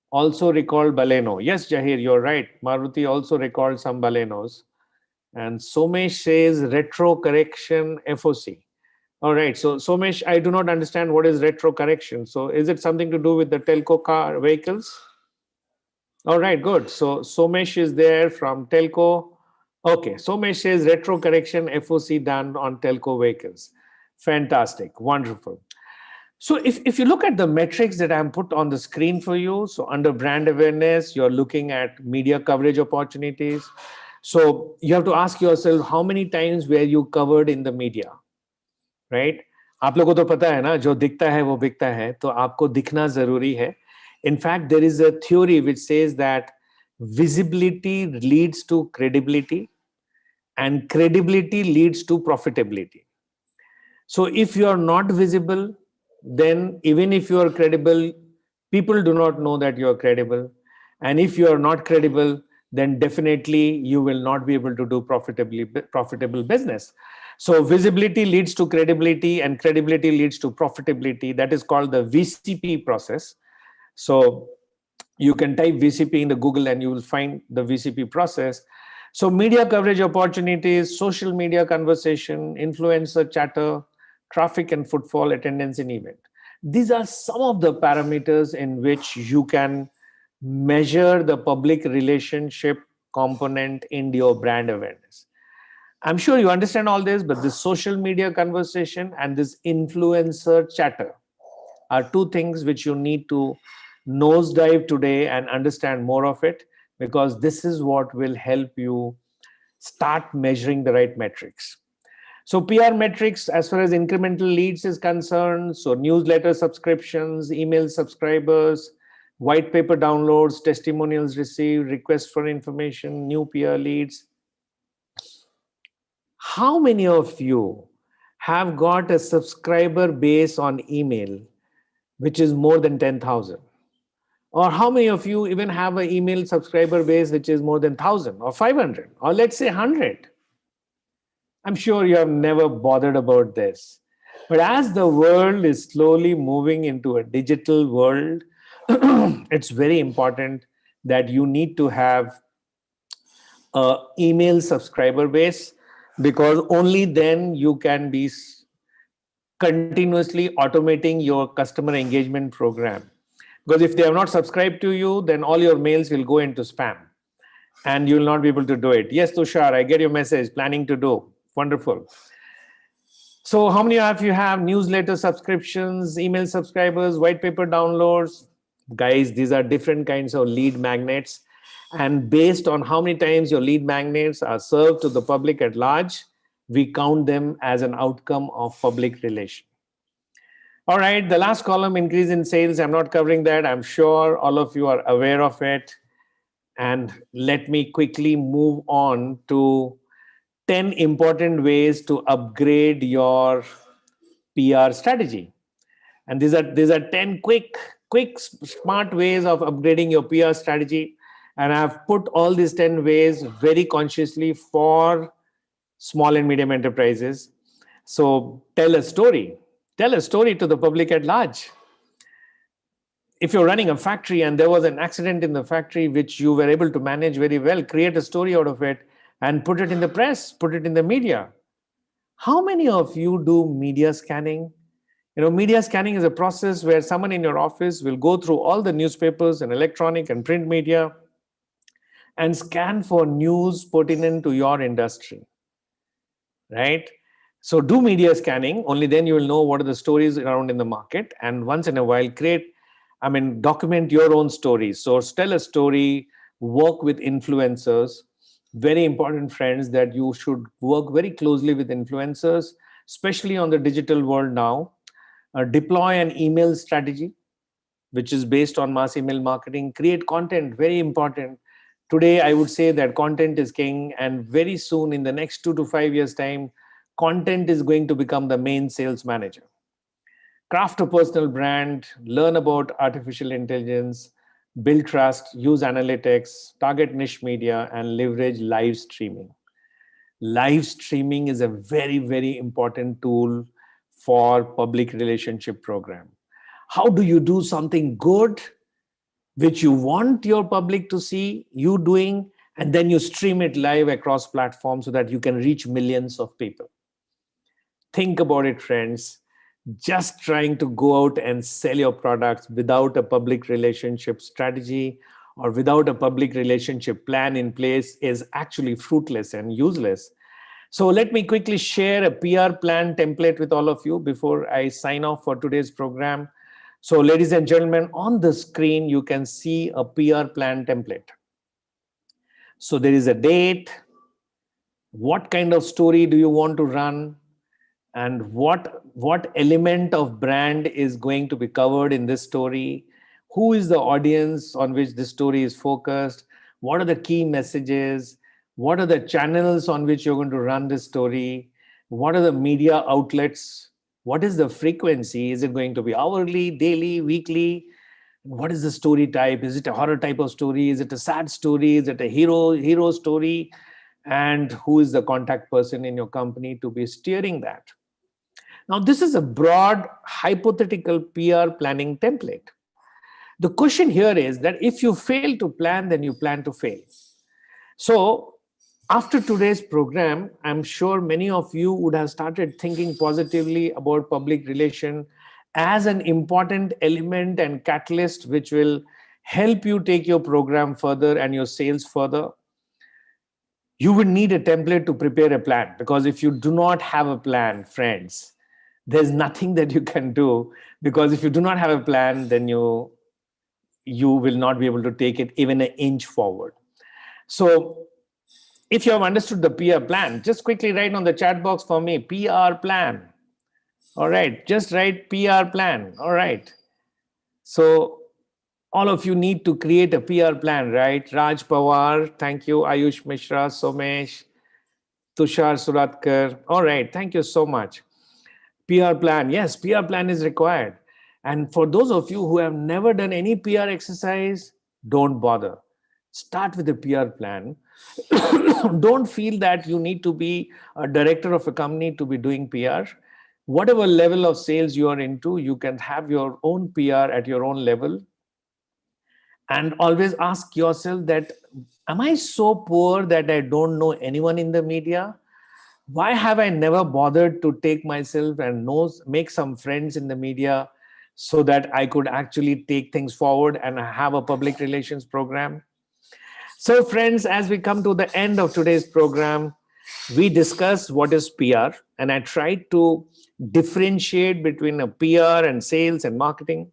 Also recalled Baleno. Yes, Jahir, you're right. Maruti also recalled some Balenos. And Somesh says retro correction FOC. All right. So, Somesh, I do not understand what is retro correction. So, is it something to do with the telco car vehicles? All right, good. So, Somesh is there from telco. Okay. Somesh says retro correction FOC done on telco vehicles. Fantastic. Wonderful. So if you look at the metrics that I'm put on the screen for you, so under brand awareness, you're looking at media coverage opportunities. So you have to ask yourself, how many times were you covered in the media, right? आप लोगों को तो पता है ना, जो दिखता है वो बिकता है, तो आपको दिखना जरूरी है. In fact, there is a theory which says that visibility leads to credibility and credibility leads to profitability. So if you are not visible, then even if you are credible, people do not know that you are credible. And if you are not credible, then definitely you will not be able to do profitable business. So visibility leads to credibility and credibility leads to profitability. That is called the VCP process. So you can type VCP in the Google and you will find the VCP process. So media coverage opportunities, social media conversation, influencer chatter, traffic and footfall, attendance in event. These are some of the parameters in which you can measure the public relationship component in your brand awareness. I'm sure you understand all this, but this social media conversation and this influencer chatter are two things which you need to nosedive today and understand more of it, because this is what will help you start measuring the right metrics. So PR metrics as far as incremental leads is concerned, so newsletter subscriptions, email subscribers, white paper downloads, testimonials received, requests for information, new PR leads. How many of you have got a subscriber base on email which is more than 10,000? Or how many of you even have an email subscriber base which is more than 1,000 or 500 or let's say 100? I'm sure you have never bothered about this. But as the world is slowly moving into a digital world, it's very important that you need to have an email subscriber base, because only then you can be continuously automating your customer engagement program. Because if they have not subscribed to you, then all your mails will go into spam and you will not be able to do it. Yes, Tushar, I get your message, planning to do. Wonderful. So how many of you have newsletter subscriptions, email subscribers, white paper downloads? Guys, these are different kinds of lead magnets. And based on how many times your lead magnets are served to the public at large, we count them as an outcome of public relation. All right, the last column, increase in sales. I'm not covering that. I'm sure all of you are aware of it. And let me quickly move on to 10 important ways to upgrade your PR strategy. And these are 10 quick, smart ways of upgrading your PR strategy. And I've put all these 10 ways very consciously for small and medium enterprises. So tell a story. Tell a story to the public at large. If you're running a factory and there was an accident in the factory which you were able to manage very well, create a story out of it and put it in the press, put it in the media. How many of you do media scanning? You know, media scanning is a process where someone in your office will go through all the newspapers and electronic and print media and scan for news pertinent to your industry, right? So do media scanning, only then you will know what are the stories around in the market. And once in a while, document your own stories. So tell a story, work with influencers. Very important, friends, that you should work very closely with influencers, especially on the digital world now. Deploy an email strategy, which is based on mass email marketing. Create content, very important. Today, I would say that content is king, and very soon, in the next 2 to 5 years' time, content is going to become the main sales manager. Craft a personal brand, learn about artificial intelligence, build trust, use analytics, target niche media, and leverage live streaming. Live streaming is a very, very important tool for public relationship program. How do you do something good, which you want your public to see you doing, and then you stream it live across platforms so that you can reach millions of people? Think about it, friends. Just trying to go out and sell your products without a public relationship strategy or without a public relationship plan in place is actually fruitless and useless. So let me quickly share a PR plan template with all of you before I sign off for today's program. So ladies and gentlemen, on the screen, you can see a PR plan template. So there is a date, what kind of story do you want to run, and what element of brand is going to be covered in this story, who is the audience on which this story is focused, what are the key messages, what are the channels on which you're going to run this story, what are the media outlets, what is the frequency, is it going to be hourly, daily, weekly, what is the story type, is it a horror type of story, is it a sad story, is it a hero story, and who is the contact person in your company to be steering that. Now, this is a broad hypothetical PR planning template. The question here is that if you fail to plan, then you plan to fail. So after today's program, I'm sure many of you would have started thinking positively about public relation as an important element and catalyst which will help you take your program further and your sales further. You would need a template to prepare a plan, because if you do not have a plan, friends, there's nothing that you can do, because if you do not have a plan, then you will not be able to take it even an inch forward. So if you have understood the PR plan, just quickly write on the chat box for me, PR plan. All right, just write PR plan. All right. So all of you need to create a PR plan, right? Raj Pawar, thank you. Ayush Mishra, Somesh, Tushar Suratkar. All right, thank you so much. PR plan, yes, PR plan is required. And for those of you who have never done any PR exercise, don't bother. Start with a PR plan. Don't feel that you need to be a director of a company to be doing PR. Whatever level of sales you are into, you can have your own PR at your own level. And always ask yourself that, am I so poor that I don't know anyone in the media? Why have I never bothered to take myself and make some friends in the media so that I could actually take things forward and have a public relations program? So friends, as we come to the end of today's program, we discussed what is PR, and I tried to differentiate between a PR and sales and marketing.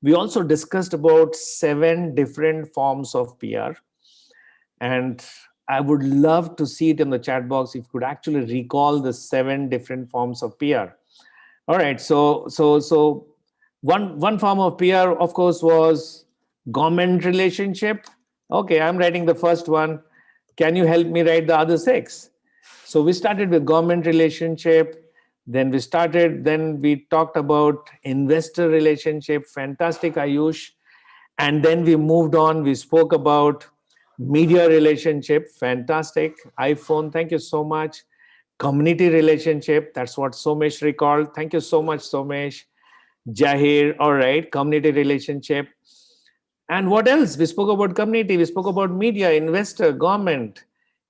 We also discussed about 7 different forms of PR, and I would love to see it in the chat box if you could actually recall the 7 different forms of PR. All right, so one form of PR, of course, was government relationship. Okay, I'm writing the first one. Can you help me write the other 6? So we started with government relationship. Then we talked about investor relationship. Fantastic, Ayush. And then we moved on. We spoke about media relationship. Fantastic. iPhone, thank you so much. Community relationship. That's what Somesh recalled. Thank you so much, Somesh. Jahir, all right. Community relationship. And what else? We spoke about community. We spoke about media, investor, government,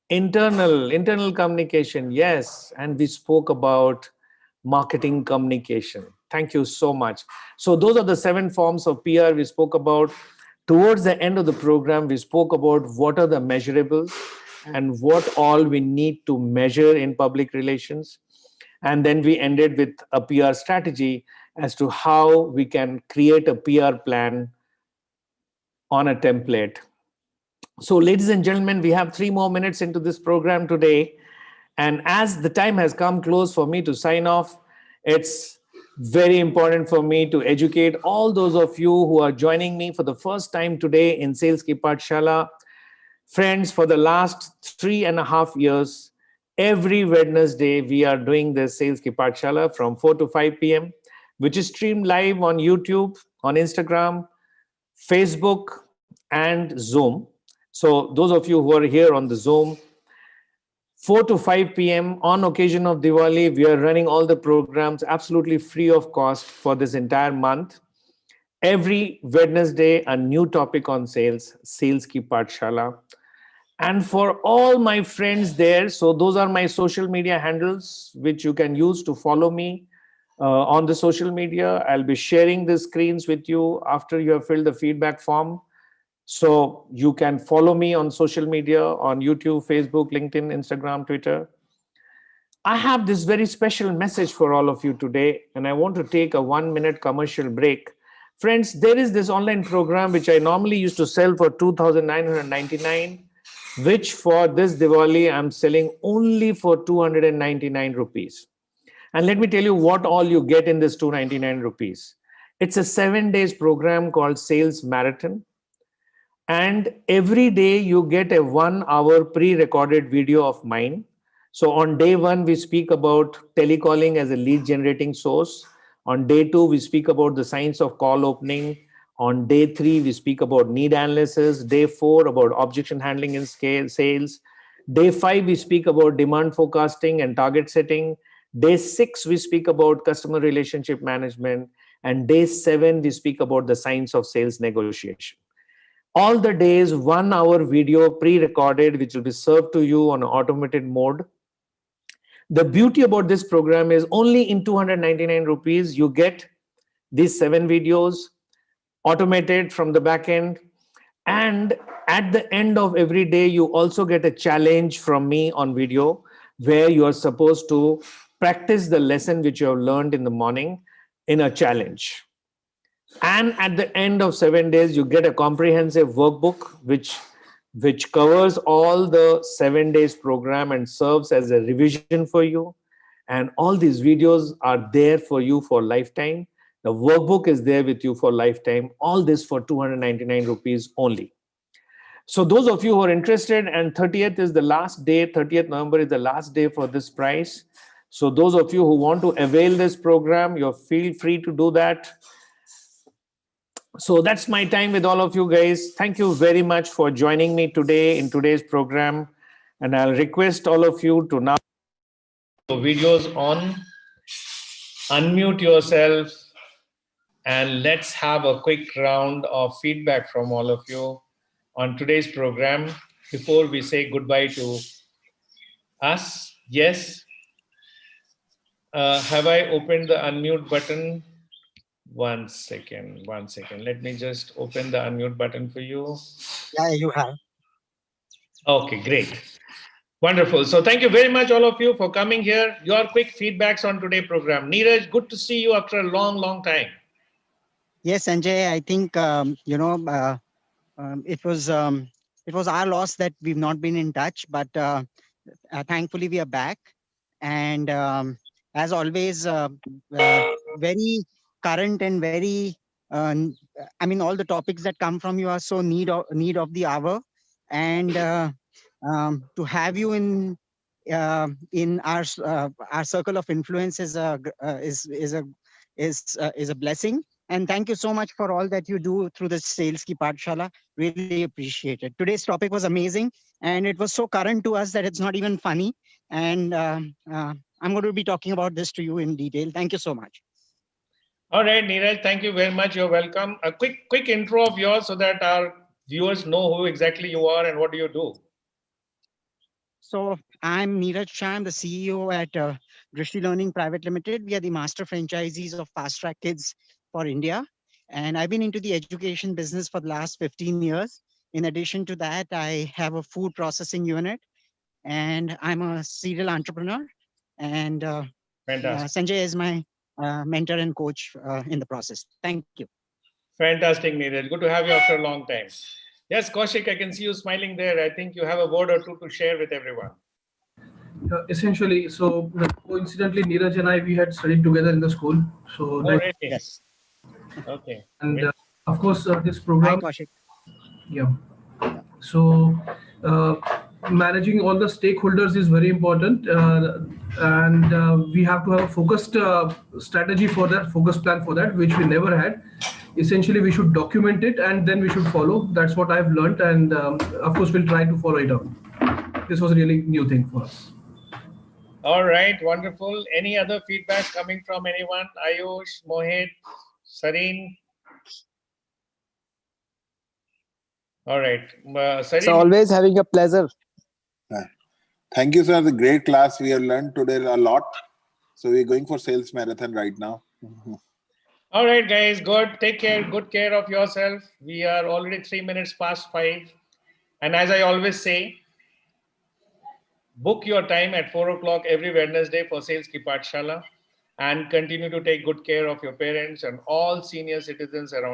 internal communication. Yes. And we spoke about marketing communication. Thank you so much. So those are the 7 forms of PR we spoke about. Towards the end of the program, we spoke about what are the measurables and what all we need to measure in public relations. And then we ended with a PR strategy as to how we can create a PR plan on a template. So ladies and gentlemen, we have 3 more minutes into this program today. And as the time has come close for me to sign off, it's very important for me to educate all those of you who are joining me for the first time today in SaleskiPathshala. Friends, for the last 3.5 years, every Wednesday, we are doing the SaleskiPathshala from 4 to 5 p.m., which is streamed live on YouTube, on Instagram, Facebook, and Zoom. So those of you who are here on the Zoom, 4 to 5 p.m. on occasion of Diwali, we are running all the programs absolutely free of cost for this entire month. Every Wednesday, a new topic on sales, SaleskiPathshala. And for all my friends there, so those are my social media handles, which you can use to follow me on the social media. I'll be sharing the screens with you after you have filled the feedback form. So you can follow me on social media, on YouTube, Facebook, LinkedIn, Instagram, Twitter. I have this very special message for all of you today, and I want to take a 1-minute commercial break. Friends, there is this online program which I normally used to sell for 2,999, which for this Diwali I'm selling only for 299 rupees. And let me tell you what all you get in this 299 rupees. It's a 7 days program called Sales Marathon. And every day you get a 1 hour pre-recorded video of mine. So on day one, we speak about telecalling as a lead generating source. On day two, we speak about the science of call opening. On day three, we speak about need analysis. Day four, about objection handling in sales. Day five, we speak about demand forecasting and target setting. Day six, we speak about customer relationship management. And day seven, we speak about the science of sales negotiation. All the days, 1 hour video pre-recorded, which will be served to you on automated mode. The beauty about this program is only in 299 rupees, you get these 7 videos automated from the back end. And at the end of every day, you also get a challenge from me on video where you are supposed to practice the lesson which you have learned in the morning in a challenge. And at the end of 7 days, you get a comprehensive workbook which covers all the 7 days program and serves as a revision for you. And all these videos are there for you for lifetime. The workbook is there with you for lifetime. All this for 299 rupees only. So those of you who are interested, and 30th is the last day, 30th November is the last day for this price. So those of you who want to avail this program, you feel free to do that. So that's my time with all of you guys. Thank you very much for joining me today in today's program. And I'll request all of you to now videos on, unmute yourself, and let's have a quick round of feedback from all of you on today's program before we say goodbye to us. Yes. Have I opened the unmute button? One second. Let me just open the unmute button for you.
Yeah, you have.
Okay, great. Wonderful. So thank you very much, all of you, for coming here. Your quick feedbacks on today's program. Neeraj, good to see you after a long, long time.
Yes, Sanjay, I think, it was our loss that we've not been in touch, but thankfully we are back. And as always, very current and very, I mean, all the topics that come from you are so need of the hour. And to have you in our circle of influence is a blessing. And thank you so much for all that you do through the SaleskiPathshala. Really appreciate it. Today's topic was amazing, and it was so current to us that it's not even funny. And I'm going to be talking about this to you in detail. Thank you so much.
All right, Neeraj, thank you very much. You're welcome. A quick intro of yours so that our viewers know who exactly you are and what do you do.
So I'm Neeraj Shah. I'm the CEO at Drishti Learning Pvt Ltd. We are the master franchisees of Fast Track Kids for India. And I've been into the education business for the last 15 years. In addition to that, I have a food processing unit and I'm a serial entrepreneur. And Sanjay is my mentor and coach in the process. Thank you.
Fantastic, Neeraj. Good to have you after a long time. Yes, Kaushik, I can see you smiling there. I think you have a word or two to share with everyone.
Essentially, so coincidentally, Neeraj and I, we had studied together in the school. So
really?
Yes.
Okay.
And of course, this program.
Hi, Kaushik.
Yeah. So managing all the stakeholders is very important, and we have to have a focused strategy for that, focused plan for that, which we never had. Essentially, we should document it and then we should follow. That's what I've learned, and of course, we'll try to follow it up. This was a really new thing for us.
All right, wonderful. Any other feedback coming from anyone? Ayush, Mohit, Sareen? All right.
It's
Sarim,
always having a pleasure.
Thank you, sir. The great class. We have learned today a lot. So we're going for sales marathon right now.
all right, guys, good. Take care. Good care of yourself. We are already 3 minutes past 5. And as I always say, book your time at 4 o'clock every Wednesday for SaleskiPathshala and continue to take good care of your parents and all senior citizens around